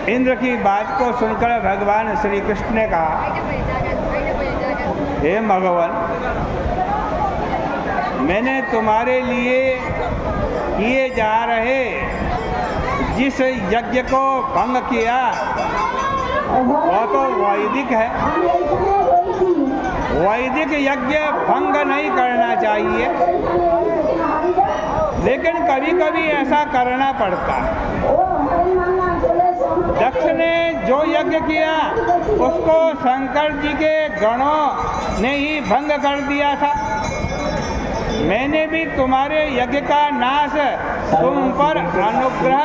इंद्र की बात को सुनकर भगवान श्री कृष्ण ने कहा, हे भगवान, मैंने तुम्हारे लिए किए जा रहे जिस यज्ञ को भंग किया वह तो वैदिक है। वैदिक यज्ञ भंग नहीं करना चाहिए, लेकिन कभी कभी ऐसा करना पड़ता है। दक्ष ने जो यज्ञ किया उसको शंकर जी के गणों ने ही भंग कर दिया था। मैंने भी तुम्हारे यज्ञ का नाश तुम पर अनुग्रह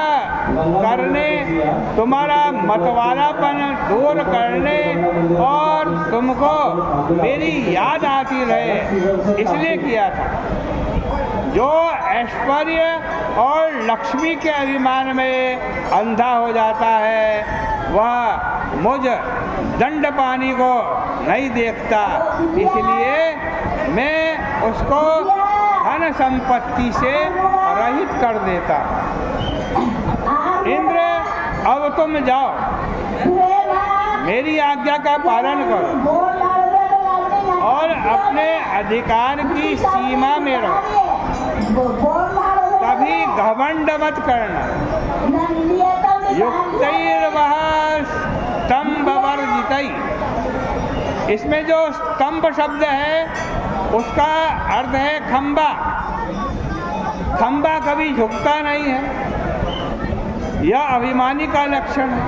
करने, तुम्हारा मतवालापन दूर करने और तुमको मेरी याद आती रहे इसलिए किया था। जो ऐश्वर्य और लक्ष्मी के अभिमान में अंधा हो जाता है वह मुझ दंडपानी को नहीं देखता, इसलिए मैं उसको धन संपत्ति से रहित कर देता। इंद्र, अब तुम जाओ, मेरी आज्ञा का पालन करो और अपने अधिकार की सीमा में रहो। कभी घमंड मत करना। युक्तैर्वह स्तंभवर्जितै, इसमें जो स्तंभ शब्द है उसका अर्थ है खंबा। खंबा कभी झुकता नहीं है, यह अभिमानी का लक्षण है।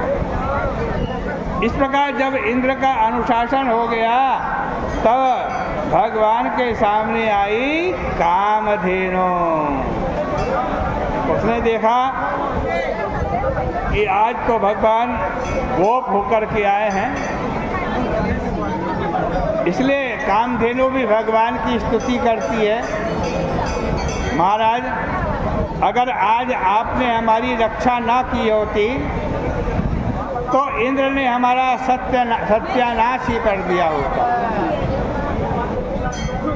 इस प्रकार जब इंद्र का अनुशासन हो गया तब भगवान के सामने आई कामधेनु। उसने देखा कि आज तो भगवान गोप होकर के आए हैं, इसलिए कामधेनु भी भगवान की स्तुति करती है। महाराज, अगर आज आपने हमारी रक्षा ना की होती तो इंद्र ने हमारा सत्यानाश ही कर दिया होता।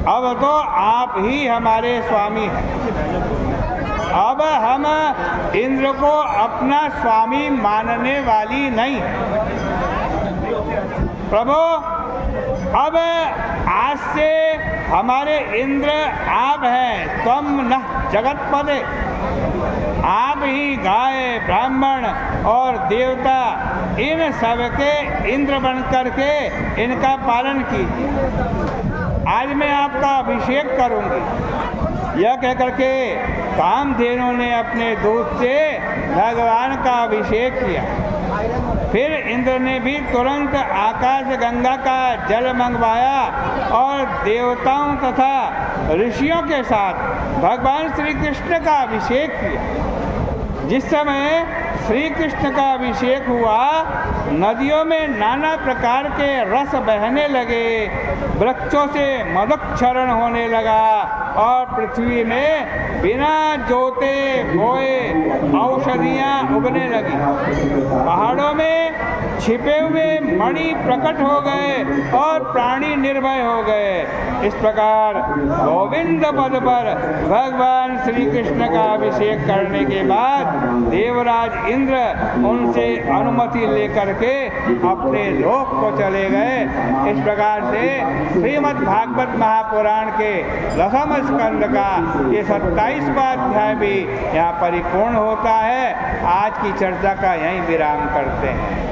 अब तो आप ही हमारे स्वामी हैं। अब हम इंद्र को अपना स्वामी मानने वाली नहीं है। प्रभु, अब आज से हमारे इंद्र आप हैं, त्वं नः जगत्पते। आप ही गाय, ब्राह्मण और देवता इन सबके इंद्र बन करके इनका पालन कीजिए। आज मैं आपका अभिषेक करूंगी। यह कहकर के कामधेनु ने अपने दूध से भगवान का अभिषेक किया। फिर इंद्र ने भी तुरंत आकाश गंगा का जल मंगवाया और देवताओं तथा ऋषियों के साथ भगवान श्री कृष्ण का अभिषेक किया। जिस समय श्री कृष्ण का अभिषेक हुआ, नदियों में नाना प्रकार के रस बहने लगे, वृक्षों से मधुक्षरण होने लगा और पृथ्वी में बिना जोते बोए औषधियाँ उगने लगी। पहाड़ों में छिपे हुए मणि प्रकट हो गए और प्राणी निर्भय हो गए। इस प्रकार गोविंद पद पर भगवान श्री कृष्ण का अभिषेक करने के बाद देवराज इंद्र उनसे अनुमति लेकर के अपने लोक को चले गए। इस प्रकार से श्रीमद् भागवत महापुराण के 10वें स्कंद का ये 27वां अध्याय भी यहाँ परिपूर्ण होता है। आज की चर्चा का यहीं विराम करते हैं।